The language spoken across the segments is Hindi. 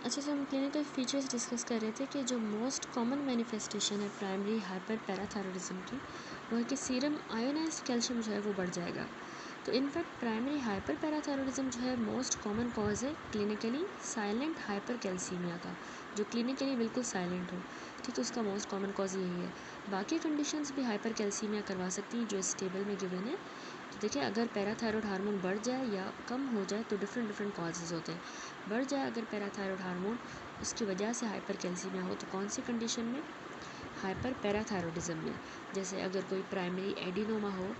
अच्छा, तो हम क्लिनिकल फीचर्स डिस्कस कर रहे थे कि जो मोस्ट कॉमन मैनिफेस्टेशन है प्राइमरी हाइपर पैराथायरॉयडिज्म की, वो है कि सीरम आयोनाइज्ड कैल्शियम जो है वो बढ़ जाएगा। तो इनफैक्ट प्राइमरी हाइपर पैराथायरॉयडिज्म जो है मोस्ट कॉमन कॉज है क्लिनिकली साइलेंट हाइपर कैल्सीमिया का, जो क्लिनिकली बिल्कुल साइलेंट हो। ठीक है, उसका मोस्ट कॉमन कॉज यही है। बाकी कंडीशंस भी हाइपर कैल्सीमिया करवा सकती हैं जो इस टेबल में गिवन है। तो देखिए, अगर पैराथायरॉयड हार्मोन बढ़ जाए या कम हो जाए तो डिफरेंट डिफरेंट कॉजेज़ होते हैं। बढ़ जाए अगर पैराथायरॉयड हार्मोन, उसकी वजह से हाइपर कैल्सीमिया हो, तो कौन सी कंडीशन में? हाइपर पैराथायरॉयडिज्म में। जैसे अगर कोई प्राइमरी एडिनोमा हो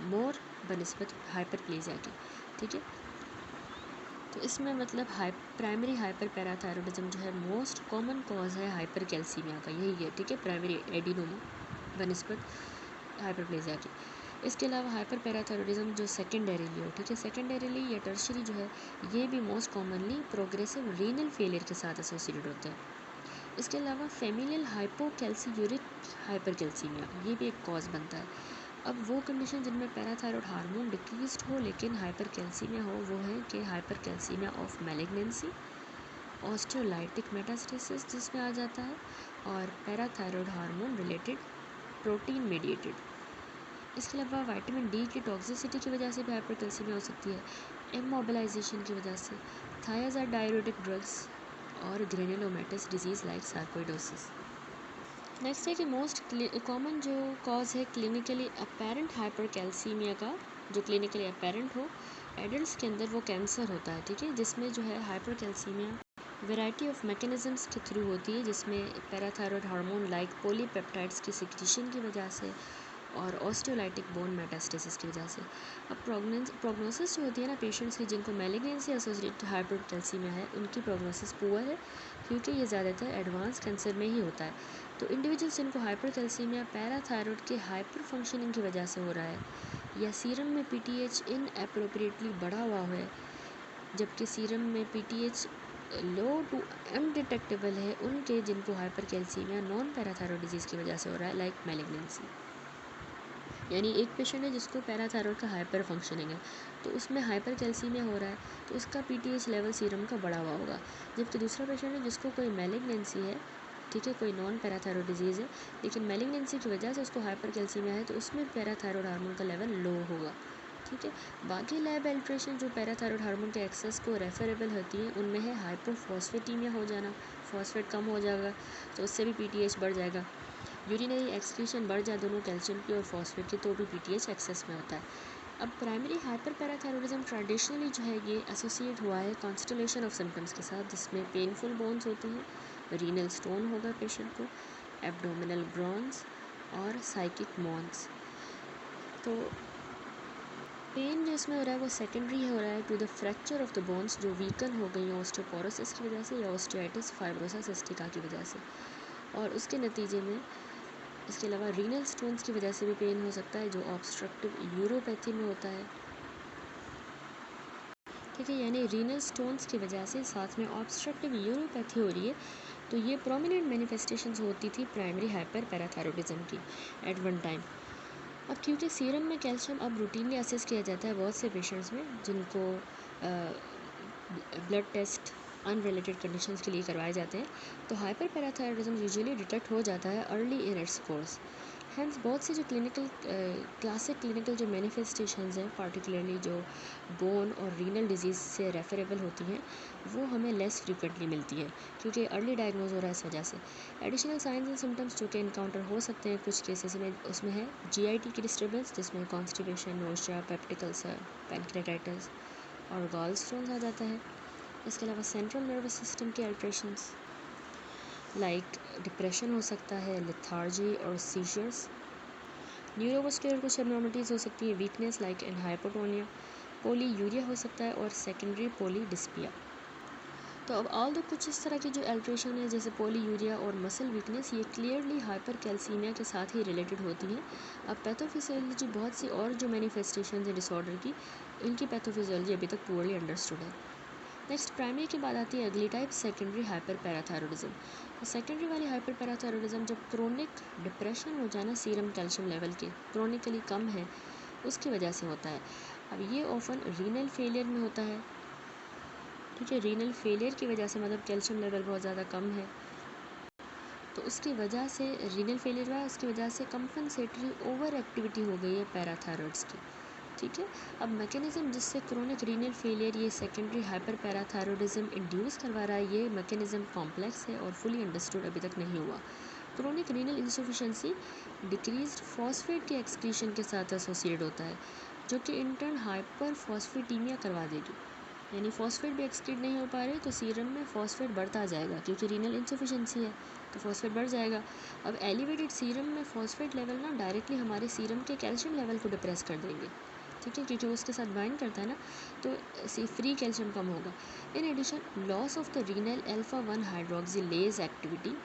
मोर बनिस्बत हाइपरप्लेजिया के। ठीक है, तो इसमें मतलब प्राइमरी हाइपर पैराथायरॉयडिज्म जो है मोस्ट कॉमन कॉज है हाइपर कैल्सीमिया का, यही है। ठीक है, प्राइमरी एडिनोमा बनिस्बत हाइपरप्लेजिया के। इसके अलावा हाइपर पैराथायरॉयडिज्म जो सेकेंडरीली हो, ठीक है, सेकेंडरीली या टर्शरी जो है, ये भी most commonly progressive renal failure के साथ एसोसिएटेड होते हैं। इसके अलावा फेमिलियल हाइपोकैल्सियूरिक हाइपरकैल्सीमिया, ये भी एक कॉज बनता है। अब वो कंडीशन जिनमें पैराथायरॉयड हार्मोन डिक्रीज्ड हो लेकिन हाइपरकैल्सीमिया हो, वो है कि हाइपरकैल्सीमिया ऑफ मैलिग्नेंसी, ऑस्टियोलाइटिक मेटास्टेसिस जिसमें आ जाता है, और parathyroid hormone related protein mediated. इसके अलावा विटामिन डी की टॉक्सिसिटी की वजह से भी हाइपरकैल्सीमिया हो सकती है, इमोबिलाइजेशन की वजह से, थायराइड डाययूरेटिक ड्रग्स, और granulomatous disease like sarcoidosis. Next है कि मोस्ट कॉमन जो कॉज है क्लिनिकली अपेरेंट हाइपरकैल्सीमिया का, जो क्लिनिकली अपेरेंट हो एडल्ट्स के अंदर, वो कैंसर होता है। ठीक है, जिसमें जो है हाइपरकैल्सीमिया वैरायटी ऑफ मैकेनिज्म्स के थ्रू होती है, जिसमें पैराथायरॉयड हार्मोन लाइक पॉलीपेप्टाइड्स की सिक्रीशन की वजह से और ऑस्टियोलाइटिक बोन मेटास्टेसिस की वजह से। अब प्रोग्नोसिस जो होती है ना पेशेंट्स की जिनको मैलिग्नेंसी एसोसिएटेड हाइपरकैल्सीमिया है, उनकी प्रोग्नोसिस पुअर है, क्योंकि ये ज़्यादातर एडवांस कैंसर में ही होता है। तो इंडिविजुअल्स जिनको हाइपरकैल्सीमिया पैराथायरॉयड के हाइपर फंक्शनिंग की वजह से हो रहा है, या सीरम में पीटीएच इनएप्रोप्रिएटली बढ़ा हुआ है, जबकि सीरम में पीटीएच लो टू अनडिटेक्टेबल है, उनके जिनको हाइपरकैल्सीमिया नॉन पैराथायरॉयड डिजीज़ की वजह से हो रहा है, लाइक मैलिग्नेंसी। यानी एक पेशेंट है जिसको पैराथायरॉयड का हाइपर फंक्शनिंग है, तो उसमें हाइपर कैल्सीमिया हो रहा है, तो उसका पीटीएच लेवल सीरम का बढ़ा हुआ होगा। जबकि दूसरा पेशेंट है जिसको कोई मैलिग्नेंसी है, ठीक है, कोई नॉन पैराथायरॉयड डिजीज़ है, लेकिन मैलिग्नेंसी की वजह से उसको हाइपर कैल्सीमिया है, तो उसमें पैराथायरॉयड हार्मोन का लेवल लो होगा। ठीक है, बाकी लैब एल्ट्रेशन जो पैराथायरॉयड हार्मोन के एक्सेस को रेफरेबल होती है, उनमें है हाइपोफॉस्फेटीमिया हो जाना, फॉस्फेट कम हो जाएगा, तो उससे भी पीटीएच बढ़ जाएगा। यूरिनरी एक्सक्रीशन बढ़ जाए दोनों कैल्शियम की और फॉस्फेट की, तो भी पीटीएच एक्सेस में होता है। अब प्राइमरी हाइपर पैराथायरॉयडिज्म ट्रेडिशनली जो है ये एसोसिएट हुआ है कॉन्स्टलेशन ऑफ सिम्टम्स के साथ, जिसमें पेनफुल बोन्स होती हैं, रीनल स्टोन होगा पेशेंट को, एब्डोमिनल ग्रॉन्स और साइकिक मॉन्स। तो पेन जो इसमें हो रहा है वो सेकेंडरी हो रहा है to the fracture of the bones जो वीकन हो गई हैं ऑस्टियोपोरोसिस की वजह से या ऑस्टियाइटिस फाइब्रोसा सिस्टिका की वजह से, और उसके नतीजे में इसके अलावा रीनल स्टोन्स की वजह से भी पेन हो सकता है जो ऑब्स्ट्रक्टिव यूरोपैथी में होता है। ठीक है, यानी रीनल स्टोन्स की वजह से साथ में ऑब्स्ट्रक्टिव यूरोपैथी हो रही है, तो ये प्रोमिनेंट मैनिफेस्टेशंस होती थी प्राइमरी हाइपर पैराथायरॉयडिज्म की एट वन टाइम। अब क्योंकि सीरम में कैल्शियम अब रूटीनली असेस किया जाता है बहुत से पेशेंट्स में जिनको ब्लड टेस्ट अनरिलेटेड कंडीशंस के लिए करवाए जाते हैं, तो हाइपर पैराथायरॉयडिज्म यूजुअली डिटेक्ट हो जाता है early in its course. Hence बहुत से जो क्लासिक क्लिनिकल जो मैनिफेस्टेशंस हैं, पार्टिकुलरली जो बोन और रीनल डिजीज़ से रेफरेबल होती हैं, वो हमें लेस फ्रीक्वेंटली मिलती है क्योंकि अर्ली डायग्नोज हो रहा है इस वजह से। एडिशनल साइंस एंड सिम्टम्स जो कि इनकाउंटर हो सकते हैं कुछ केसेस में, उसमें है जीआईटी की डिस्टर्बेंस जिसमें constipation, nausea, peptic ulcer, pancreatitis और गॉल स्टोन्स आ जाता है। इसके अलावा सेंट्रल नर्वस सिस्टम के अल्ट्रेशंस लाइक डिप्रेशन हो सकता है, लेथार्जी और सीजर्स। न्यूरोमस्कुलर कुछ एबनॉर्मलिटीज़ हो सकती है, weakness like in hypotonia, polyuria हो सकता है और सेकेंडरी पोलीडिस्पिया। तो अब ऑल दो कुछ इस तरह की जो अल्ट्रेशन है जैसे पोलीयूरिया और मसल वीकनेस, ये क्लियरली हाइपर कैल्सीमिया के साथ ही रिलेटेड होती हैं। अब पैथोफिजियोलॉजी बहुत सी और जो मैनिफेस्टेशन है डिसऑर्डर की, इनकी पैथोफिजियोलॉजी अभी तक पुअरली अंडरस्टूड है। नेक्स्ट प्राइमरी की बात आती है अगली टाइप, सेकेंडरी हाइपर पैराथायरॉयडिज्म। तो सेकेंडरी वाली हाइपर पैराथायरॉयडिज्म जब क्रोनिक डिप्रेशन हो जाना सीरम कैल्शियम लेवल के क्रोनिकली कम है उसकी वजह से होता है। अब ये ऑफन रीनल फेलियर में होता है, ठीक है। रीनल फेलियर की वजह से मतलब कैल्शियम लेवल बहुत ज़्यादा कम है, तो उसकी वजह से रीनल फेलियर हुआ है, उसकी वजह से कंपनसेटरी ओवर एक्टिविटी हो गई है पैराथायरॉइड्स की। ठीक है। अब मैकेनिज़्म जिससे क्रोनिक रीनल फेलियर ये सेकेंडरी हाइपर पैराथायरॉइडिज्म इंड्यूस करवा रहा है, ये मैकेनिज़्म कॉम्प्लेक्स है और फुली अंडरस्टूड अभी तक नहीं हुआ। Chronic renal insufficiency decreased phosphate के एक्सक्रीशन के साथ एसोसिएट होता है, जो कि इंटर्न हाइपर फॉस्फेटीमिया करवा देगी। यानी फॉस्फेट भी एक्सक्रीट नहीं हो पा रहे तो सीरम में फॉस्फेट बढ़ता जाएगा, क्योंकि रीनल इंसफिशिएंसी है तो फॉस्फेट बढ़ जाएगा। अब एलिवेटेड सीरम में फॉस्फेट लेवल ना डायरेक्टली हमारे सीरम के कैल्शियम लेवल को डिप्रेस कर देंगे। ठीक है, क्योंकि वो उसके साथ बाइंड करता है ना, तो फ्री कैल्शियम कम होगा। In addition loss of the renal alpha 1 hydroxylase activity,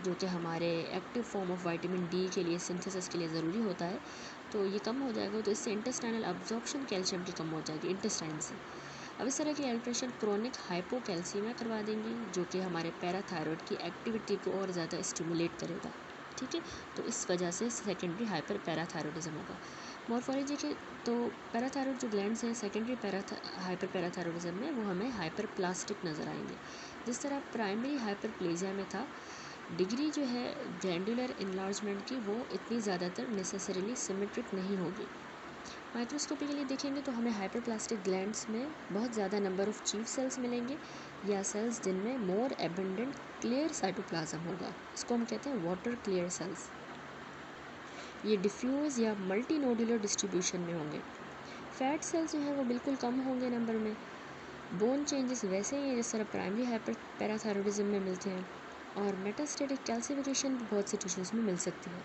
जो कि हमारे active form of vitamin D के लिए सिंथेसिस के लिए ज़रूरी होता है, तो ये कम हो जाएगा। तो इससे इंटेस्टाइनल अब्जॉर्प्शन कैल्शियम की कम हो जाएगी इंटेस्टाइन से। अब इस तरह की अल्ट्रेशन क्रोनिक हाइपोकैल्सीमिया करवा देंगी, जो कि हमारे पैराथायरॉयड की एक्टिविटी को और ज़्यादा स्टिमुलेट करेगा। ठीक है, तो इस वजह से सेकेंडरी हाइपर पैराथायरॉयडिज्म होगा। मॉर्फोलॉजी के तो पैराथायरॉयड जो ग्लैंड्स हैं सेकेंडरी हाइपर पैराथायरॉयडिज्म में वो हमें हाइपर प्लास्टिक नज़र आएंगे। जिस तरह प्राइमरी हाइपरप्लेजिया में था, डिग्री जो है ग्लैंडुलर इनलार्जमेंट की वो इतनी ज़्यादातर नेसेसरीली सिमेट्रिक नहीं होगी। माइक्रोस्कोपी के लिए देखेंगे तो हमें हाइपरप्लास्टिक ग्लैंड्स में बहुत ज़्यादा नंबर ऑफ चीफ सेल्स मिलेंगे, या सेल्स जिनमें मोर एबंडेंट क्लियर साइटोप्लाज्म होगा। इसको हम कहते हैं वाटर क्लियर सेल्स। ये डिफ्यूज़ या मल्टी नोडुलर डिस्ट्रीब्यूशन में होंगे। फैट सेल्स जो हैं वो बिल्कुल कम होंगे नंबर में। बोन चेंजेस वैसे ही हैं जिस तरह प्राइमरी हाइपर पैराथायरॉयडिज्म में मिलते हैं, और मेटास्टेटिक कैल्सिफिकेशन भी बहुत से टिश्यूज़ में मिल सकती है।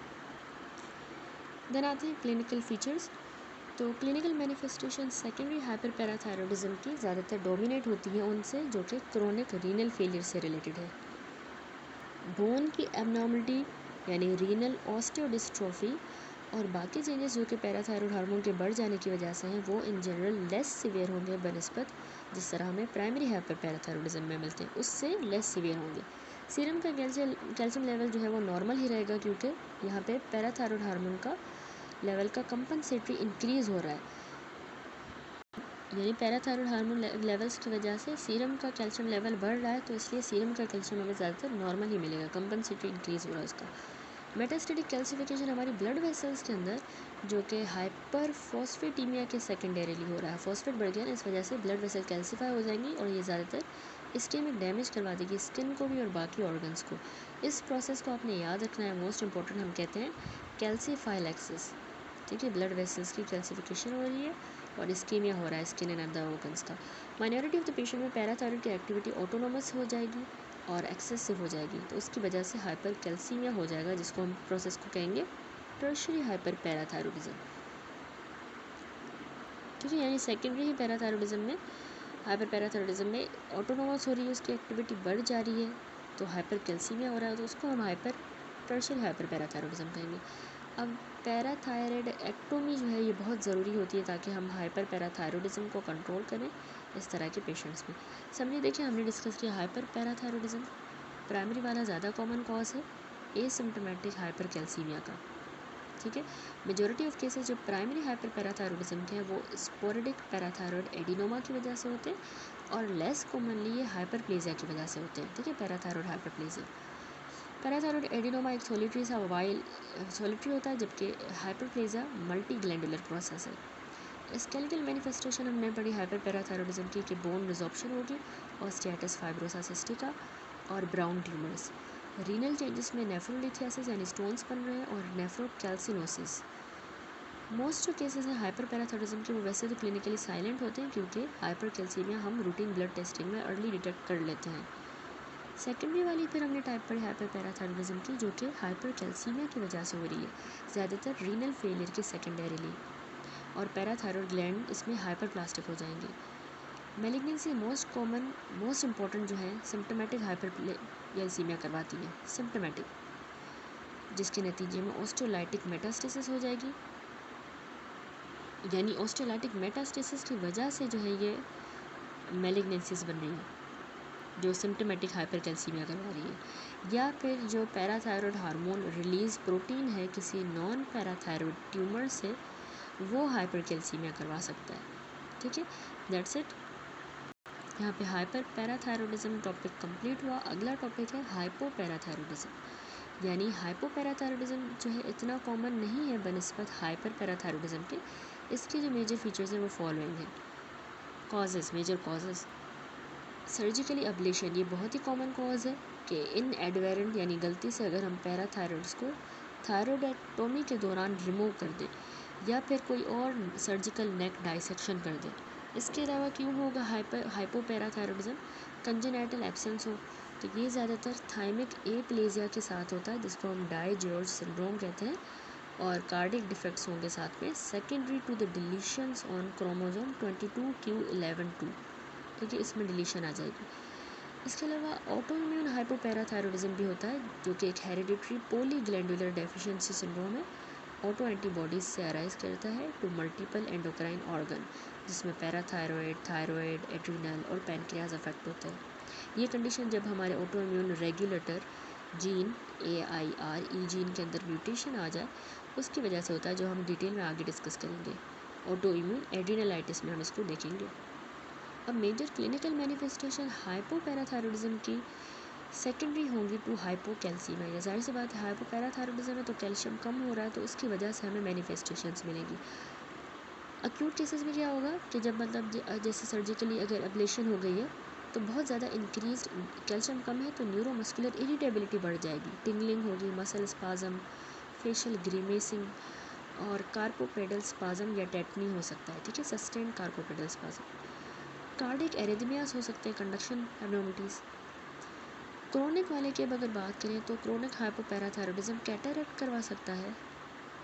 देन आते हैं क्लिनिकल फीचर्स। तो clinical manifestation secondary hyper parathyroidism की ज़्यादातर डोमिनेट होती है उनसे जो कि क्रोनिक रीनल फेलियर से रिलेटेड है। बोन की एबनॉर्मलिटी यानी रीनल ऑस्टियोडिस्ट्रोफी और बाकी चेंजेस जो कि पैराथायरॉयड हार्मोन के बढ़ जाने की वजह से हैं, वो इन जनरल लेस सीवियर होंगे बनस्पत जिस तरह हमें प्राइमरी हाइपर पैराथायरॉयडिज्म में मिलते हैं, उससे लेस सीवियर होंगे। सीरम का कैल्शियम लेवल जो है वो नॉर्मल ही रहेगा, क्योंकि यहाँ पे पैराथायरॉयड हार्मोन का लेवल का कंपनसेटरी इंक्रीज़ हो रहा है। यानी पैराथायरॉयड हार्मोन लेवल्स की वजह से सीरम का कैल्शियम लेवल बढ़ रहा है, तो इसलिए सीरम का कैल्शियम हमें ज़्यादातर नॉर्मल ही मिलेगा, कंपनसेटरी इंक्रीज़ हो रहा है उसका। मेटास्टेटिक कैल्सिफिकेशन हमारी ब्लड वेसल्स के अंदर जो कि हाइपर फॉस्फेटीमिया के सेकेंडरीली हो रहा है, फॉस्फेट बढ़ गया ना, इस वजह से ब्लड वेसल कैल्सीफाई हो जाएंगी और ये ज़्यादातर इस्केमिक डैमेज करवा देगी स्किन को भी और बाकी ऑर्गन्स को। इस प्रोसेस को आपने याद रखना है, मोस्ट इंपॉर्टेंट हम कहते हैं कैल्सीफाइलेक्सिस। ठीक है, ब्लड वेसल्स की कैल्सिफिकेशन हो रही है और इस्केमिया हो रहा है स्किन एंड अदर ऑर्गन्स का। माइनॉरिटी ऑफ द पेशेंट में पैराथायरॉयड की एक्टिविटी ऑटोनोमस हो जाएगी और एक्सेसिव हो जाएगी, तो उसकी वजह से हाइपर कैल्सीमिया हो जाएगा, जिसको हम प्रोसेस को कहेंगे टर्शियरी हाइपर पैराथायरॉयडिज्म। ठीक है, यानी सेकेंडरी ही पैराथायरॉयडिज्म में हाइपर पैराथायरॉयडिज्म में ऑटोनोमस हो रही है, उसकी एक्टिविटी बढ़ जा रही है, तो हाइपर कैल्सीमिया हो रहा है, तो उसको हम हाइपर टर्शियरी हाइपर पैराथायरॉयडिज्म कहेंगे। अब पैराथायरॉयड एक्टोमी जो है ये बहुत ज़रूरी होती है ताकि हम हाइपर पैराथायरॉयडिज्म को कंट्रोल करें इस तरह के पेशेंट्स में। समझिए, देखिए हमने डिस्कस किया हाइपर पैराथायरॉयडिज्म प्राइमरी वाला ज़्यादा कॉमन कॉज है एसिम्प्टोमेटिक हाइपर कैल्सीमिया का। ठीक है, मेजॉरिटी ऑफ केसेस जो प्राइमरी हाइपर पैराथायरॉयडिज्म के हैं वो स्पोरेडिक पैराथायरॉयड एडिनोमा की वजह से होते हैं और लेस कॉमनली ये हाइपरप्लेजिया की वजह से होते हैं। ठीक है, पैराथायरॉयड हाइपरप्लेजिया। पैराथायरॉयड एडिनोमा एक सोलिटरी होता है, जबकि हाइपरप्लेजिया मल्टी ग्लैंडुलर प्रोसेस है। स्केलेटल मैनिफेस्टेशन हमने पढ़ी हाइपर पैराथायरॉयडिज्म की कि बोन रिजॉर्प्शन होगी, ऑस्टियाटिस फाइब्रोसा सिस्टिका और ब्राउन ट्यूमर्स। रीनल चेंजेस में नेफ्रोलिथियासिस यानी स्टोन्स बन रहे हैं और नेफ्रोकैल्सिनोसिस। मोस्ट जो केसेस हैं हाइपर पैराथायरॉयडिज्म के वो वैसे तो क्लिनिकली साइलेंट होते हैं, क्योंकि हाइपर कैल्सीमिया हम रूटीन ब्लड टेस्टिंग में अर्ली डिटेक्ट कर लेते हैं। सेकेंडरी वाली फिर हमने टाइप पढ़ी हाइपर पैराथायरॉयडिज्म की, जो कि हाइपर कैल्सीमिया की वजह से हो रही है, ज़्यादातर रीनल फेलियर के सेकेंडरीली, और पैराथायरॉयड ग्लैंड इसमें हाइपर प्लास्टिक हो जाएंगे। Malignancy most common most important जो है सिम्टोमेटिक हाइपर कैल्सीमिया करवाती है, सिम्टोमेटिक, जिसके नतीजे में ऑस्टियोलाइटिक मेटास्टेसिस हो जाएगी। यानी ऑस्टियोलाइटिक मेटास्टेसिस की वजह से जो है ये मैलिग्नेंसीज बन रही है जो सिम्टोमेटिक हाइपर कैल्सीमिया करवा रही है। या फिर जो पैराथायरॉयड हार्मोन रिलीज प्रोटीन है किसी नॉन पैराथायरॉयड ट्यूमर से, वो हाइपर कैल्सीमिया करवा सकता है। ठीक है, दैट्स इट। यहाँ पे हाइपर पैराथायरॉयडिज्म टॉपिक कंप्लीट हुआ। अगला टॉपिक है हाइपोपैराथायरॉयडिज्म, यानी हाइपोपैराथायरॉयडिज्म जो है इतना कॉमन नहीं है बनिस्बत हाइपर पैराथायरॉयडिज्म के। इसके जो मेजर फीचर्स हैं वो फॉलोइंग है। Causes, major causes, surgically ablation, ये बहुत ही कॉमन कॉज है कि इनएडवेरेंट यानी गलती से अगर हम पैराथायरॉइड्स को थायरॉयडेक्टोमी के दौरान रिमूव कर दें या फिर कोई और सर्जिकल नेक डाइसेक्शन कर दें। इसके अलावा क्यों होगा हाइपोपैराथायरॉयडिज्म? कंजेनाइटल एब्सेंस हो, तो ये ज़्यादातर थाइमिक एप्लेजिया के साथ होता है जिसको हम डाई जॉर्ज सिंड्रोम कहते हैं, और कार्डिक डिफेक्ट्स होंगे साथ में, secondary to the deletions on chromosome 22q11.2, ठीक है, इसमें डिलीशन आ जाएगी। इसके अलावा ऑटोइम्यून हाइपोपैराथायरॉयडिज्म भी होता है जो कि एक हेरिडिटरी पॉलीग्लैंडुलर डेफिशिएंसी सिंड्रोम है। ऑटो एंटीबॉडीज से अराइज करता है टू मल्टीपल एंडोक्राइन ऑर्गन, जिसमें पैराथायरॉयड, थायरॉयड, एड्रिनल और पैनक्रियाज अफेक्ट होते हैं। ये कंडीशन जब हमारे autoimmune regulator gene AIRE gene के अंदर म्यूटेशन आ जाए उसकी वजह से होता है, जो हम डिटेल में आगे डिस्कस करेंगे। ऑटोइम्यून एड्रिनलाइटिस में हम इसको देखेंगे। अब मेजर क्लिनिकल मैनिफेस्टेशन हाइपोपैराथायरॉयडिज्म की सेकेंडरी होंगी टू हाइपोकैल्सीमिया। या जाहिर सी बात है हाइपोपैराथायरॉयडिज्म में तो कैल्शियम कम हो रहा है, तो उसकी वजह से हमें मैनिफेस्टेशंस मिलेंगी। अक्यूट केसेस में क्या होगा कि जब मतलब जैसे सर्जिकली अगर एब्लेशन हो गई है तो बहुत ज़्यादा इंक्रीज कैल्शियम कम है तो न्यूरोमस्कुलर इरिटेबिलिटी बढ़ जाएगी, टिंगलिंग होगी, मसल स्पाजम, फेशियल ग्रीमेसिंग और कार्पोपेडल स्पाजम या टेटनी हो सकता है, ठीक है, sustained carpopedal spasm. Cardiac arrhythmias हो सकते हैं, कंडक्शन एब्नॉर्मलिटीज़। क्रोनिक वाले की अब अगर बात करें तो क्रोनिक हाइपोपैराथायरॉयडिज्म कैटरेक्ट करवा सकता है,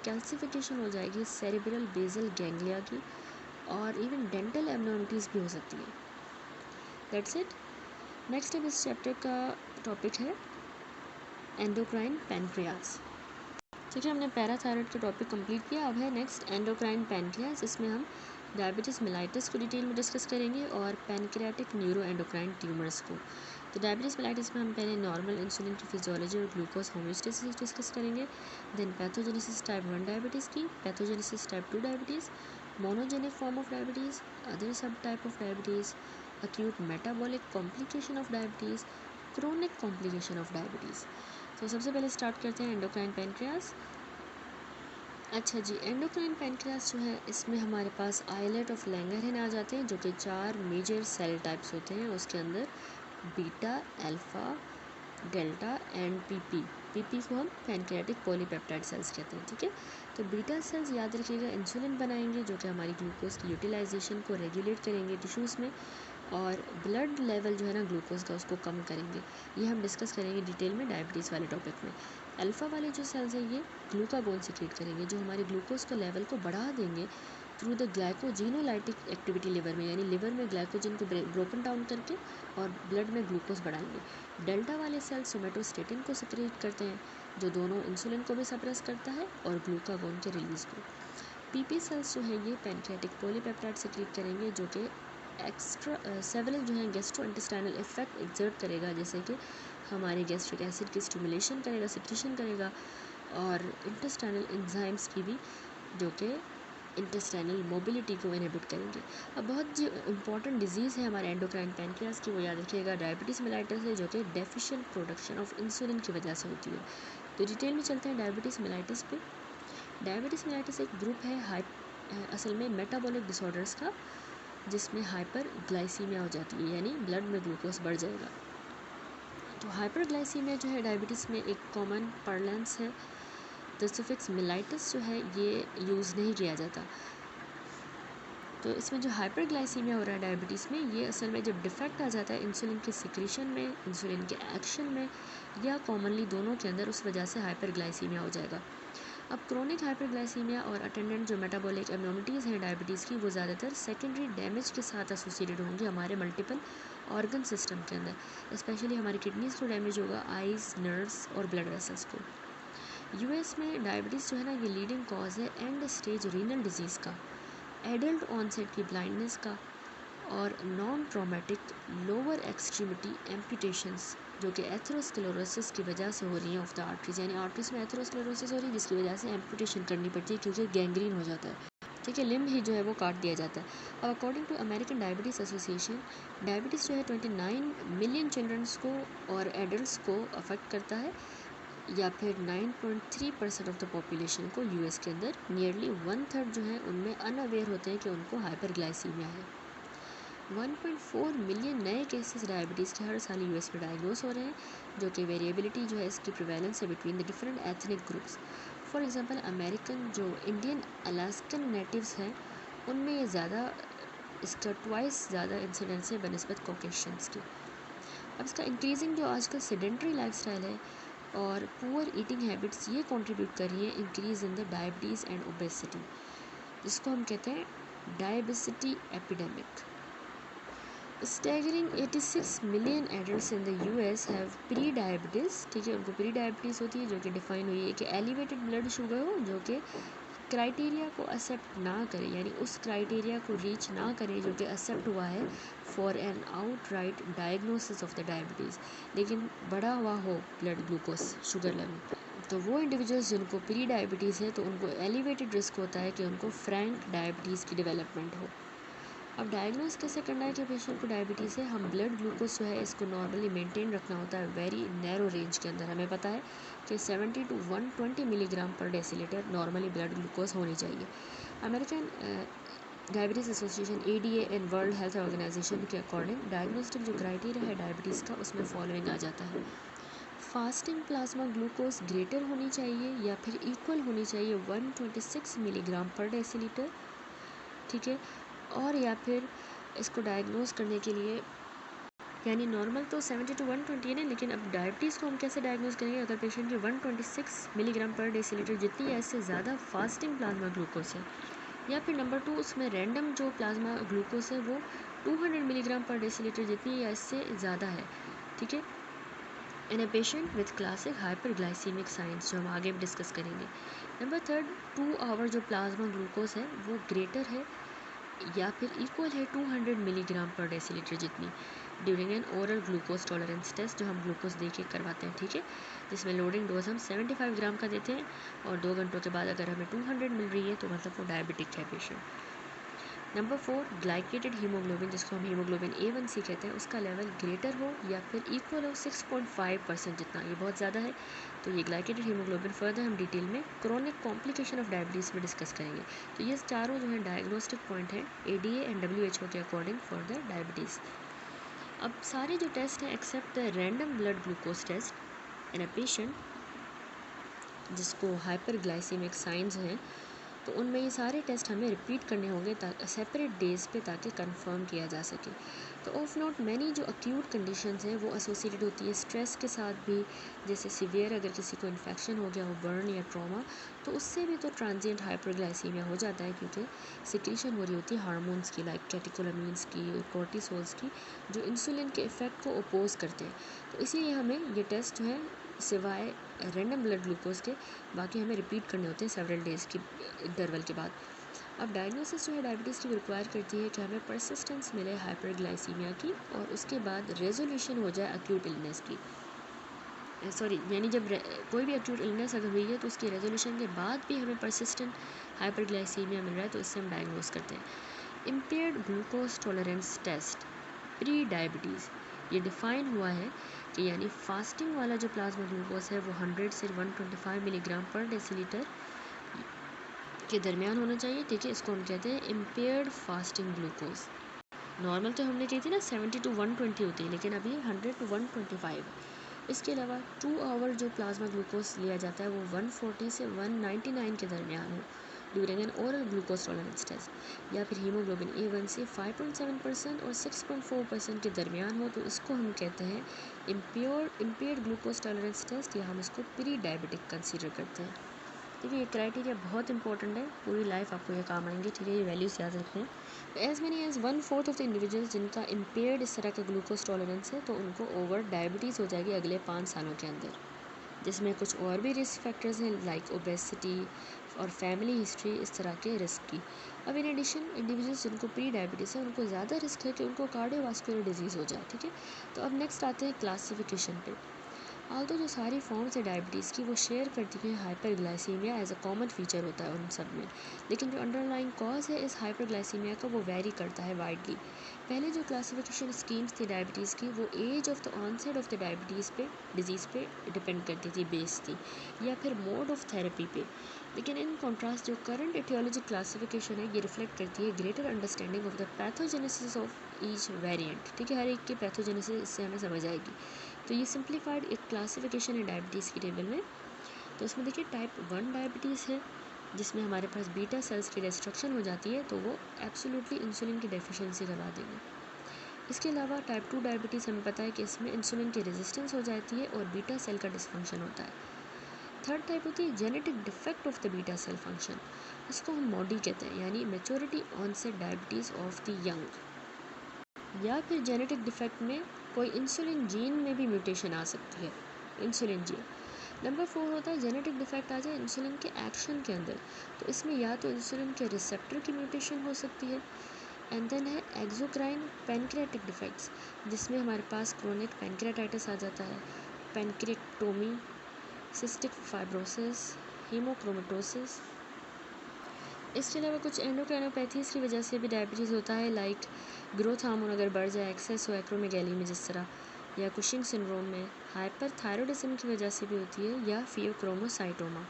कैल्सिफिकेशन हो जाएगी सेरेब्रल बेसल गैंग्लिया की, और इवन डेंटल एब्नॉर्मलिटीज़ भी हो सकती है। That's it. नेक्स्ट अब इस चैप्टर का टॉपिक है एंडोक्राइन पैनक्रियाज। ठीक है, हमने पैराथायरॉयड का टॉपिक कंप्लीट किया। अब है नेक्स्ट एंडोक्राइन पैनक्रियाज। इसमें हम डायबिटीज़ मेलाइटिस को डिटेल में डिस्कस करेंगे और पैनक्रियाटिक न्यूरो एंडोक्राइन ट्यूमर्स को। तो डायबिटीज़ मेलाइटिस में हम पहले नॉर्मल इंसुलिन की फिजियोलॉजी और ग्लूकोज होम्योस्टेसिस डिस्कस करेंगे, देन पैथोजेनेसिस टाइप 1 डायबिटीज़ की, pathogenesis type 2 diabetes, monogenic form of diabetes, other subtype of diabetes, acute metabolic complication of diabetes, chronic complication of diabetes। तो सबसे पहले स्टार्ट करते हैं एंडोक्राइन पैनक्रियाज। अच्छा जी, एंडोक्राइन पैनक्रियाज जो है इसमें हमारे पास आइलेट ऑफ लैंगरहैन आ जाते हैं, जो कि 4 मेजर सेल टाइप्स होते हैं। उसके अंदर beta, alpha, delta and PP को हम पैनक्रियाटिक पॉलीपेप्टाइड सेल्स कहते हैं, ठीक है। तो बीटा सेल्स याद रखिएगा इंसुलिन बनाएंगे जो कि हमारी ग्लूकोज की यूटिलाइजेशन को रेगुलेट करेंगे टिश्यूज़ में, और ब्लड लेवल जो है ना ग्लूकोज का उसको कम करेंगे। ये हम डिस्कस करेंगे डिटेल में डायबिटीज़ वाले टॉपिक में। अल्फ़ा वाले जो सेल्स हैं ये ग्लूकागोन सिक्रीट करेंगे जो हमारे ग्लूकोज के लेवल को बढ़ा देंगे थ्रू द ग्लाइकोजिनोलाइटिक एक्टिविटी लिवर में, यानी लिवर में ग्लाइकोजन को ब्रोकन डाउन करके और ब्लड में ग्लूकोज बढ़ाएंगे। डेल्टा वाले सेल्स सोमेटोस्टेटिन को सिक्रीट करते हैं जो दोनों इंसुलिन को भी सप्रेस करता है और ग्लूकागोन के रिलीज़ को। पीपी सेल्स जो है ये पैनक्रियाटिक पॉलीपेप्टाइड सिक्रीट करेंगे जो कि एक्स्ट्रा सेवरल जो है गैस्ट्रो इंटेस्टाइनल इफेक्ट एक्सर्ट करेगा, जैसे कि हमारे गैस्ट्रिक एसिड की स्टिमुलेशन करेगा, सिक्रीशन करेगा, और इंटेस्टाइनल एंजाइम्स की भी जो कि इंटेस्टाइनल मोबिलिटी को इनहिबिट करेंगे। अब बहुत जो इंपॉर्टेंट डिजीज़ है हमारे एंडोक्राइन पैनक्रियाज की वो याद रखिएगा डायबिटीज़ मेलाइटिस है जो कि डेफिशिएंट प्रोडक्शन ऑफ इंसुलिन की वजह से होती है। तो डिटेल में चलते हैं डायबिटीज़ मेलाइटिस पे। डायबिटीज़ मेलाइटिस एक ग्रुप है असल में मेटाबॉलिक डिसऑर्डर्स का, जिसमें हाइपर ग्लाइसीमिया हो जाती है, यानी ब्लड में ग्लूकोज बढ़ जाएगा। तो हाइपर ग्लाइसीमिया जो है डायबिटीज़ में एक कॉमन पार्लेंस है। द सफिक्स मेलाइटिस जो है ये यूज़ नहीं किया जाता। तो इसमें जो हाइपर ग्लाइसीमिया हो रहा है डायबिटीज़ में, ये असल में जब डिफेक्ट आ जाता है इंसुलिन के सिक्रीशन में, इंसुलिन के एक्शन में, या कॉमनली दोनों के अंदर, उस वजह से हाइपर ग्लाइसीमिया हो जाएगा। अब क्रोनिक हाइपरग्लाइसीमिया और अटेंडेंट जो मेटाबॉलिक एब्नॉर्मलिटीज़ हैं डायबिटीज़ की, वो ज़्यादातर सेकेंडरी डैमेज के साथ एसोसिएटेड होंगी हमारे मल्टीपल ऑर्गन सिस्टम के अंदर। स्पेशली हमारी किडनीज़ को डैमेज होगा, आइज़, नर्व्स और ब्लड वेसल्स को। यूएस में डायबिटीज़ जो है ना ये लीडिंग कॉज है एंड स्टेज रीनल डिजीज़ का, एडल्ट ऑनसेट की ब्लाइंडनेस का, और नॉन ट्रॉमेटिक लोअर एक्सट्रीमिटी एम्पुटेशंस जो कि एथेरोस्क्लेरोसिस की वजह से हो रही है ऑफ द आर्टरीज, यानी आर्टरीज में एथेरोस्क्लेरोसिस हो रही है जिसकी वजह से एम्पुटेशन करनी पड़ती है क्योंकि गैंग्रीन हो जाता है। ठीक है, लिम्ब ही जो है वो काट दिया जाता है। अब according to American Diabetes Association, diabetes जो है 29 मिलियन चिल्ड्रंस को और एडल्ट्स को अफेक्ट करता है, या फिर 9.3% ऑफ द पॉपुलेशन को यूएस के अंदर। नियरली 1/3 जो है उनमें अनअवेयर होते हैं कि उनको हाइपरग्लाइसीमिया है। 1.4 मिलियन नए केसेस डायबिटीज़ के हर साल यूएस में डायग्नोस हो रहे हैं, जो कि वेरिएबिलिटी जो है इसकी प्रिवेलेंस है between the different ethnic groups. For example American जो इंडियन अलास्कन नेटिव्स हैं उनमें ये ज़्यादा, इसका ट्वाइस ज़्यादा इंसिडेंस है बनस्बत कॉकेशियंस की। अब इसका इंक्रीजिंग जो आजकल सेडेंट्री लाइफस्टाइल है और पुअर ईटिंग हैबिट्स, ये कंट्रीब्यूट कर रही है increase in the diabetes and obesity, जिसको हम कहते हैं diabesity epidemic. Staggering 86 million adults in the US have prediabetes. ठीक है, उनको प्री डायबिटीज़ होती है, जो कि डिफाइन हुई है कि एलिवेटेड ब्लड शुगर हो जो कि क्राइटेरिया को एक्सेप्ट ना करे, यानी उस क्राइटेरिया को रीच ना करे जो कि एक्सेप्ट हुआ है for an outright diagnosis of the diabetes, लेकिन बढ़ा हुआ हो ब्लड ग्लूकोज शुगर लेवल, तो वो इंडिविजुअल्स जिनको प्री डायबिटीज़ है तो उनको एलिवेटेड रिस्क होता है कि उनको फ्रैंक डायबिटीज़ की डेवलपमेंट हो। अब डायग्नोस कैसे करना है कि पेशेंट को डायबिटीज़ है? हम ब्लड ग्लूकोज जो है इसको नॉर्मली मेंटेन रखना होता है वेरी नैरो रेंज के अंदर। हमें पता है कि 70 to 120 मिलीग्राम पर डेसीलीटर नॉर्मली ब्लड ग्लूकोज होनी चाहिए। American Diabetes Association ADA and World Health Organization के अकॉर्डिंग डायग्नोस्टिक जो क्राइटेरिया है डायबिटीज़ का, उसमें फॉलोइंग आ जाता है। फास्टिंग प्लाज्मा ग्लूकोज ग्रेटर होनी चाहिए या फिर इक्वल होनी चाहिए 126 मिलीग्राम पर डेसीलीटर। ठीक है, और या फिर इसको डायग्नोस करने के लिए, यानी नॉर्मल तो 70 to 120 है, लेकिन अब डायबिटीज़ को हम कैसे डायग्नोस करेंगे अगर पेशेंट की 126 मिलीग्राम पर डेसीलीटर जितनी या इससे ज़्यादा फास्टिंग प्लाज्मा ग्लूकोज है, या फिर नंबर 2 उसमें रैंडम जो प्लाज्मा ग्लूकोज है वो 200 मिलीग्राम पर डेसीलीटर जितनी या इससे ज़्यादा है। ठीक है, in a patient with classic hyperglycaemic signs, जो हम आगे भी डिस्कस करेंगे। नंबर 3, 2 आवर जो प्लाज्मा ग्लूकोज है वो ग्रेटर है या फिर इक्वल है 200 मिलीग्राम पर डेसीलीटर जितनी during an oral glucose tolerance test, जो हम ग्लूकोज दे के करवाते हैं। ठीक है, जिसमें लोडिंग डोज हम 75 ग्राम का देते हैं और 2 घंटों के बाद अगर हमें 200 मिल रही है तो मतलब वो डायबिटिक है पेशेंट। नंबर 4, ग्लाइकेटेड हीमोग्लोबिन, जिसको हम हीमोग्लोबिन A1C कहते हैं, उसका लेवल ग्रेटर हो या फिर इक्वल हो 6.5% जितना, ये बहुत ज़्यादा है तो ये ग्लाइकेटेड हीमोग्लोबिन फर्दर हम डिटेल में क्रोनिक कॉम्प्लिकेशन ऑफ डायबिटीज़ में डिस्कस करेंगे। तो ये चारों जो है डायग्नोस्टिक पॉइंट हैं ADA एंड WHO के अकॉर्डिंग फॉर द डायबिटीज़। अब सारे जो टेस्ट हैं except the random blood glucose test in a patient जिसको हाइपरग्लाइसीमिक साइंस हैं, तो उनमें ये सारे टेस्ट हमें रिपीट करने होंगे सेपरेट डेज पे, ताकि कंफर्म किया जा सके। तो ऑफ नोट मैनी जो अक्यूट कंडीशंस हैं वो एसोसिएटेड होती है स्ट्रेस के साथ भी, जैसे सीवियर अगर किसी को इन्फेक्शन हो गया हो, बर्न या ट्रॉमा, तो उससे भी तो ट्रांजिएंट हाइपरग्लाइसीमिया हो जाता है, क्योंकि सिक्रीशन हो रही होती है हार्मोन्स की, लाइक कैटेकोलामीन्स की, कॉर्टिसोल्स की, जो इंसुलिन के इफ़ेक्ट को अपोज करते हैं। तो इसीलिए हमें ये टेस्ट जो है सिवाय रैंडम ब्लड ग्लूकोज के बाकी हमें रिपीट करने होते हैं सेवरल डेज़ की इंटरवल के बाद। अब डायग्नोसिस जो है डायबिटीज़ की रिक्वायर करती है कि हमें परसिस्टेंस मिले हाइपरग्लाइसीमिया की और उसके बाद रेजोल्यूशन हो जाए अक्यूट इलनेस की। यानी जब कोई भी अक्यूट इलनेस अगर हुई है तो उसकी रेजोल्यूशन के बाद भी हमें परसिस्टेंट हाइपरग्लाइसीमिया मिल रहा है, तो इससे हम डायग्नोस करते हैं। Impaired glucose tolerance test pre diabetes, ये डिफ़ाइन हुआ है कि यानी फास्टिंग वाला जो प्लाज्मा ग्लूकोज है वो 100 से 125 मिलीग्राम पर डेसीलीटर के दरमियान होना चाहिए। ठीक है, इसको हम कहते हैं इम्पेयर्ड फास्टिंग ग्लूकोज। नॉर्मल तो हमने कही थी ना 70 to 120 होती है, लेकिन अभी 100 to 125। इसके अलावा 2 आवर जो प्लाज्मा ग्लूकोज लिया जाता है वो 140 से 199 के दरमियान हो during an oral glucose tolerance test, या फिर हीमोग्लोबिन A1C 5.7% और 6.4% के दरमियान हो, तो इसको हम कहते हैं इम्पेयर्ड ग्लूकोज टॉलरेंस टेस्ट, या हम इसको प्री डायबिटिक कंसीडर करते हैं। ठीक है, ये क्राइटेरिया बहुत इंपॉर्टेंट है, पूरी लाइफ आपको ये काम आएंगे। ठीक है, ये वैल्यूज़ याद रखें। As many as 1/4 of the individuals जिनका इम्पेयर्ड इस तरह का ग्लूकोज टॉलरेंस है, तो उनको ओवर डायबिटीज़ हो जाएगी अगले 5 सालों के अंदर, जिसमें कुछ और भी रिस्क फैक्टर्स हैं लाइक ओबेसिटी और फैमिली हिस्ट्री, इस तरह के रिस्क की। अब इन एडिशन इंडिविजुअल्स जिनको प्री डायबिटीज़ है उनको ज़्यादा रिस्क है कि उनको कार्डियोवास्कुलर डिजीज़ हो जाए। ठीक है, तो अब नेक्स्ट आते हैं क्लासिफिकेशन पे। ऑल्दो जो सारी फॉर्म्स है डायबिटीज़ की वो शेयर करती हैं hyperglycaemia as a common feature होता है उन सब में, लेकिन जो अंडरलाइंग कॉज है इस हाइपरग्लाइसीमिया का वो वेरी करता है वाइडली। पहले जो क्लासिफिकेशन स्कीम्स थी डायबिटीज़ की वो age of the onset of the disease पे डिपेंड करती थी, बेस थी, या फिर मोड ऑफ थेरेपी पे। लेकिन इन कॉन्ट्रास्ट जो करंट एटियोलॉजी क्लासिफिकेशन है ये रिफ्लेक्ट करती है greater understanding of the pathogenesis of each variant. ठीक है, हर एक की पैथोजेनेसिस इससे हमें समझ आएगी। तो ये सिंप्लीफाइड एक क्लासिफिकेशन है डायबिटीज़ की टेबल में। तो इसमें देखिए टाइप 1 डायबिटीज़ है जिसमें हमारे पास बीटा सेल्स की डिस्ट्रक्शन हो जाती है, तो वो एब्सोल्युटली इंसुलिन की डेफिशिएंसी करवा देंगे। इसके अलावा टाइप 2 डायबिटीज़ हमें पता है कि इसमें इंसुलिन की रेजिस्टेंस हो जाती है और बीटा सेल का डिसफंक्शन होता है। थर्ड टाइप होती है genetic defect of the beta cell function, इसको हम मॉडी कहते हैं, यानी maturity onset diabetes of the young. या फिर जेनेटिक डिफेक्ट में कोई इंसुलिन जीन में भी म्यूटेशन आ सकती है, इंसुलिन जीन। नंबर 4 होता है जेनेटिक डिफेक्ट आ जाए इंसुलिन के एक्शन के अंदर, तो इसमें या तो इंसुलिन के रिसेप्टर की म्यूटेशन हो सकती है। एंड देन है एक्सोक्राइन पैनक्रियाटिक डिफेक्ट्स, जिसमें हमारे पास क्रोनिक पैनक्रियाटाइटिस आ जाता है, पैनक्रिएक्टोमी, सिस्टिक फाइब्रोसिस, हीमोक्रोमेटोसिस। इसके अलावा कुछ एंडोक्राइनोपैथीज़ की वजह से भी डायबिटीज़ होता है, लाइक ग्रोथ हार्मोन अगर बढ़ जाए, एक्सेस हो एक्रोमेगैली में जिस तरह, या कुशिंग सिंड्रोम में, हाइपरथायरॉयडिज्म की वजह से भी होती है, या फियोक्रोमोसाइटोमा।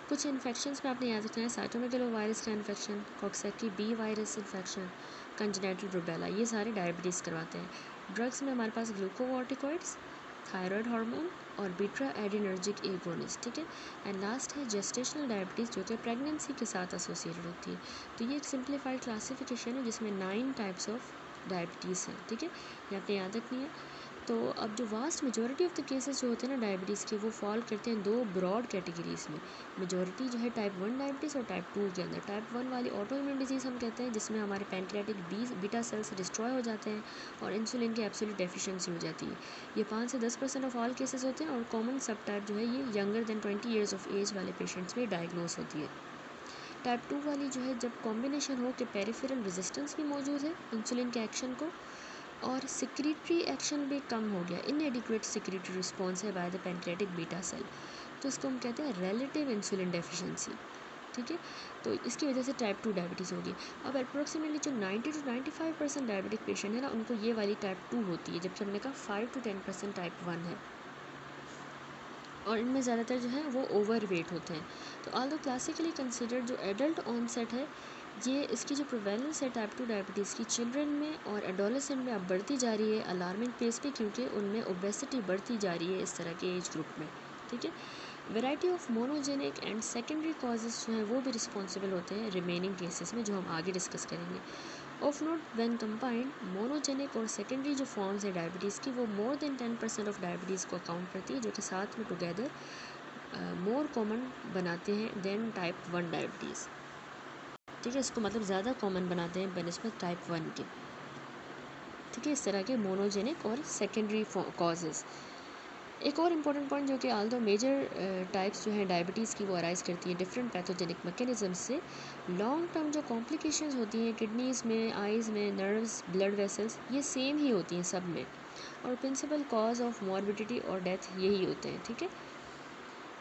कुछ इन्फेक्शंस में आपने याद रखना है साइटोमेगालो वायरस का infection, coxsackie B virus infection, congenital rubella, ये सारे डायबिटीज़ करवाते हैं। ड्रग्स में हमारे पास ग्लूकोकॉर्टिकॉइड्स, थायराइड हार्मोन और बीटा एडिनर्जिक एगोनिस्ट। ठीक है, एंड लास्ट है जेस्टेशनल डायबिटीज़ जो कि प्रेगनेंसी के साथ एसोसिएटेड होती है। तो ये एक सिंप्लीफाइड क्लासिफिकेशन है जिसमें 9 टाइप्स ऑफ डायबिटीज़ हैं। ठीक है, ये आपने याद रखनी है। तो अब जो vast majority of the cases जो होते हैं ना डायबिटीज़ के, वो फॉल करते हैं 2 ब्रॉड कैटेगरीज़ में। मेजॉरिटी जो है टाइप 1 डायबिटीज़ और टाइप 2 के अंदर। टाइप 1 वाली ऑटो इम्यून डिजीज़ हम कहते हैं, जिसमें हमारे पैनक्रियाटिक बीटा सेल्स डिस्ट्रॉय हो जाते हैं और इंसुलिन की एब्सोल्यूट डेफिशिएंसी हो जाती है। ये 5 से 10% ऑफ ऑल केसेस होते हैं और कॉमन सब टाइप जो है ये younger than 20 years of age वाले पेशेंट्स में डायग्नोस होती है। टाइप 2 वाली जो है जब कॉम्बिनेशन हो कि पेरिफेरल रेजिस्टेंस भी मौजूद है इंसुलिन के एक्शन को और सिक्रीटरी एक्शन भी कम हो गया, इनएडिक्वेट सिक्रीटरी रिस्पॉन्स है by the pancreatic beta cell, तो इसको हम कहते हैं रिलेटिव इंसुलिन डेफिशिएंसी। ठीक है, तो इसकी वजह से टाइप 2 डायबिटीज़ होगी। अब अप्रोक्सीमेटली जो 90 to 95% डायबिटिक पेशेंट है ना, उनको ये वाली टाइप 2 होती है, जबकि हमने कहा 5 to 10% टाइप 1 है, और इनमें ज़्यादातर जो है वो ओवर वेट होते हैं। तो ऑल्दो क्लासिकली कंसिडर्ड जो एडल्ट ऑनसेट है, ये इसकी जो प्रोवेलेंस है टाइप 2 डायबिटीज़ की चिल्ड्रन में और एडोलेसेंट में अब बढ़ती जा रही है अलार्मिंग पेस पे, क्योंकि उनमें ओबेसिटी बढ़ती जा रही है इस तरह के एज ग्रुप में। ठीक है, variety of monogenic and secondary causes जो हैं वो भी रिस्पॉन्सिबल होते हैं रिमेनिंग केसेस में, जो हम आगे डिस्कस करेंगे। Of note when combined, monogenic और सेकेंडरी जो फॉर्म्स है डायबिटीज़ की वो मोर देन 10% ऑफ डायबिटीज़ को अकाउंट करती है, जो कि साथ में टुगेदर मोर कॉमन बनाते हैं देन टाइप 1 डायबिटीज़। ठीक है, इसको मतलब ज़्यादा कॉमन बनाते हैं बनस्बत टाइप 1 के। ठीक है, इस तरह के मोनोजेनिक और सेकेंडरी कॉजेज़। एक और इम्पॉर्टेंट पॉइंट जो कि आल्दो मेजर टाइप्स जो हैं डायबिटीज़ की वो अराइज करती है डिफरेंट पैथोजेनिक मैकेनिज्म से, लॉन्ग टर्म जो कॉम्प्लिकेशंस होती हैं किडनीज़ में, आइज़ में, नर्व्स, ब्लड वेसल्स, ये सेम ही होती हैं सब में, और प्रिंसिपल कॉज ऑफ मॉर्बिडिटी और डेथ यही होते हैं। ठीक है,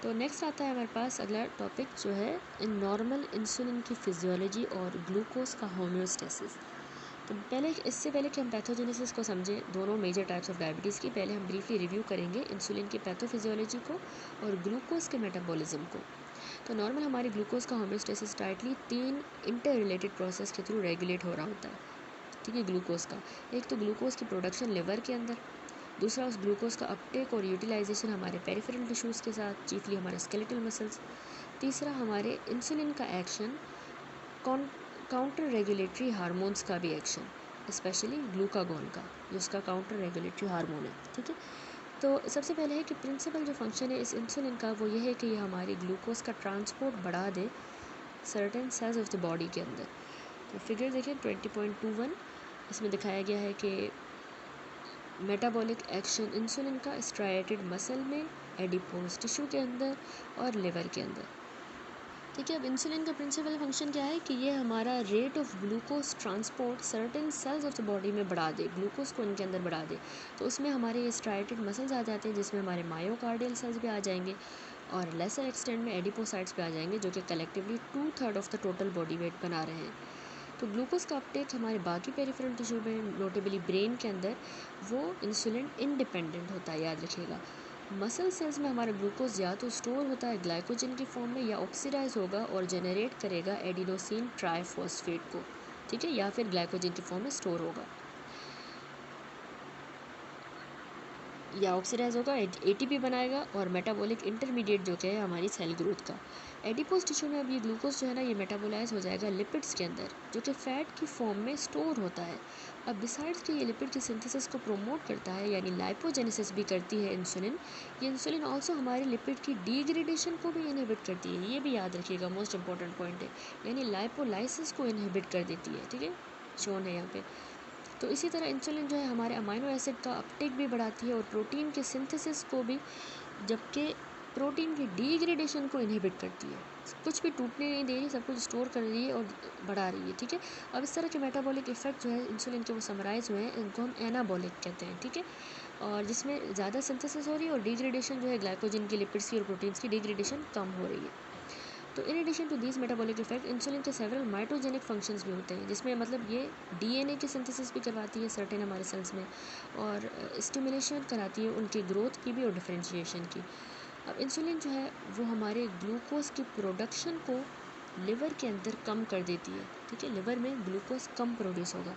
तो नेक्स्ट आता है हमारे पास अगला टॉपिक जो है इन नॉर्मल इंसुलिन की फिजियोलॉजी और ग्लूकोज का होम्योस्टेसिस। तो इससे पहले कि हम पैथोजेनेसिस को समझें दोनों मेजर टाइप्स ऑफ डायबिटीज़ की, पहले हम ब्रीफली रिव्यू करेंगे इंसुलिन की पैथोफिजियोलॉजी को और ग्लूकोज के मेटाबॉलिज्म को। तो नॉर्मल हमारी ग्लूकोज का homeostasis directly 3 inter related process के थ्रू रेगुलेट हो रहा होता है। ठीक है, ग्लूकोज का एक तो ग्लूकोज की प्रोडक्शन लिवर के अंदर, दूसरा उस ग्लूकोज का अपटेक और यूटिलाइजेशन हमारे पेरिफेरल टिश्यूज़ के साथ, चीफली हमारे स्केलेटल मसल्स, तीसरा हमारे इंसुलिन का एक्शन, काउंटर रेगुलेटरी हार्मोन्स का भी एक्शन, स्पेशली ग्लूकागॉन का जो उसका काउंटर रेगुलेटरी हार्मोन है। ठीक है, तो सबसे पहले है कि प्रिंसिपल जो फंक्शन है इस इंसुलिन का वो ये है कि ये हमारी ग्लूकोज का ट्रांसपोर्ट बढ़ा दे certain cells of the body के अंदर। तो फिगर देखिए 20.21, इसमें दिखाया गया है कि मेटाबॉलिक एक्शन इंसुलिन का स्ट्राइएटेड मसल में, एडिपोज टिश्यू के अंदर और लिवर के अंदर। ठीक है। अब इंसुलिन का प्रिंसिपल फंक्शन क्या है कि ये हमारा rate of glucose transport certain cells of the body में बढ़ा दे, ग्लूकोज को इनके अंदर बढ़ा दे। तो उसमें हमारे ये स्ट्राइटेड मसल्स आ जाते हैं, जिसमें हमारे मायोकार्डियल सेल्स भी आ जाएंगे और लेसर एक्सटेंट में एडिपोसाइट्स पे आ जाएंगे, जो कि collectively 2/3 of the total body weight बना रहे हैं। तो ग्लूकोज का अपटेक हमारे बाकी पेरिफेरल टिश्यू में, नोटेबली ब्रेन के अंदर, वो इंसुलिन इंडिपेंडेंट होता है, याद रखिएगा। मसल सेल्स में हमारा ग्लूकोज या तो स्टोर होता है ग्लाइकोजन की फॉर्म में, या ऑक्सीडाइज होगा और जनरेट करेगा एडिनोसिन ट्राइफॉस्फेट को, ठीक है, या फिर ग्लाइकोजन की फॉर्म में स्टोर होगा या ऑक्सीडाइज होगा, एटीपी बनाएगा और मेटाबॉलिक इंटरमीडिएट जो कि है हमारी सेल ग्रोथ का। एडिपोज टिश्यू में अब ये ग्लूकोज जो है ना, ये मेटाबोलाइज हो जाएगा लिपिड्स के अंदर, जो कि फैट की फॉर्म में स्टोर होता है। अब बिसाइड्स कि ये लिपिड की सिंथेसिस को प्रोमोट करता है, यानी लाइपोजेनेसिस भी करती है इंसुलिन। ये इंसुलिन ऑल्सो हमारे लिपिड की डिग्रेडेशन को भी इनहिबिट करती है, ये भी याद रखिएगा, मोस्ट इंपॉर्टेंट पॉइंट है, यानी लाइपोलाइसिस को इनहिबिट कर देती है, ठीक है, शोन है यहाँ पे। तो इसी तरह इंसुलिन जो है हमारे अमाइनो एसिड का अपटेक भी बढ़ाती है और प्रोटीन के सिंथेसिस को भी, जबकि प्रोटीन की डिग्रेडेशन को इनहिबिट करती है। कुछ भी टूटने नहीं दे रही, सब कुछ स्टोर कर रही है और बढ़ा रही है, ठीक है। अब इस तरह के मेटाबॉलिक इफेक्ट जो है इंसुलिन के वो समराइज हुए हैं, इनको हम एनाबॉलिक कहते हैं, ठीक है। और जिसमें ज़्यादा सिंथेसिस हो रही है और डिग्रेडेशन जो है ग्लाइकोजन की, लिपिड्स की और प्रोटीन्स की डिग्रेडेशन कम हो रही है। तो in addition to these metabolic effect, insulin के सेवरल माइटोजेनिक फंक्शंस भी होते हैं, जिसमें मतलब ये डीएनए की सिंथेसिस भी करवाती है सर्टेन हमारे सेल्स में, और स्टिमुलेशन कराती है उनकी ग्रोथ की भी और डिफरेंशिएशन की। अब इंसुलिन जो है वो हमारे ग्लूकोज की प्रोडक्शन को लिवर के अंदर कम कर देती है, ठीक है, लिवर में ग्लूकोज कम प्रोड्यूस होगा।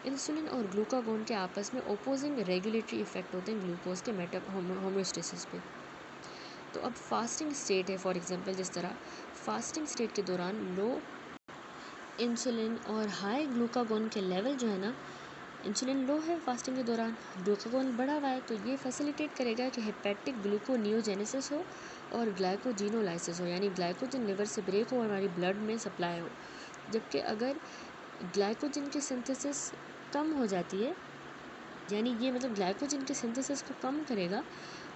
इंसुलिन और ग्लूकागोन के आपस में ओपोजिंग रेगुलेटरी इफेक्ट होते हैं ग्लूकोज के होम्योस्टेसिस पे। तो अब फास्टिंग स्टेट है, फॉर एग्जांपल जिस तरह फास्टिंग स्टेट के दौरान लो इंसुलिन और हाई ग्लूकागोन के लेवल जो है ना, इंसुलिन लो है फास्टिंग के दौरान, ग्लूकागोन बढ़ा हुआ है, तो ये फैसिलिटेट करेगा कि हेपेटिक ग्लूकोनियोजेनेसिस हो और ग्लाइकोजिनोलाइसिस हो, यानी ग्लाइकोजन लिवर से ब्रेक हो और हमारी ब्लड में सप्लाई हो। जबकि अगर ग्लाइकोजन की सिंथेसिस कम हो जाती है, यानी ये मतलब ग्लाइकोजन की सिंथेसिस को कम करेगा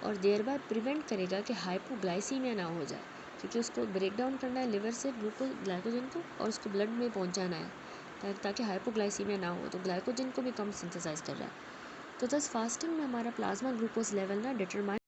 और देर बार प्रिवेंट करेगा कि हाइपोग्लाइसीमिया ना हो जाए, क्योंकि उसको ब्रेक डाउन करना है लिवर से ग्लाइकोजन को और उसको ब्लड में पहुंचाना है, ताकि हाइपोग्लाइसीमिया ना हो। तो ग्लाइकोजन को भी कम सिंथेसाइज कर रहा है। तो दस फास्टिंग में हमारा प्लाज्मा ग्लूकोज लेवल ना डिटरमाइन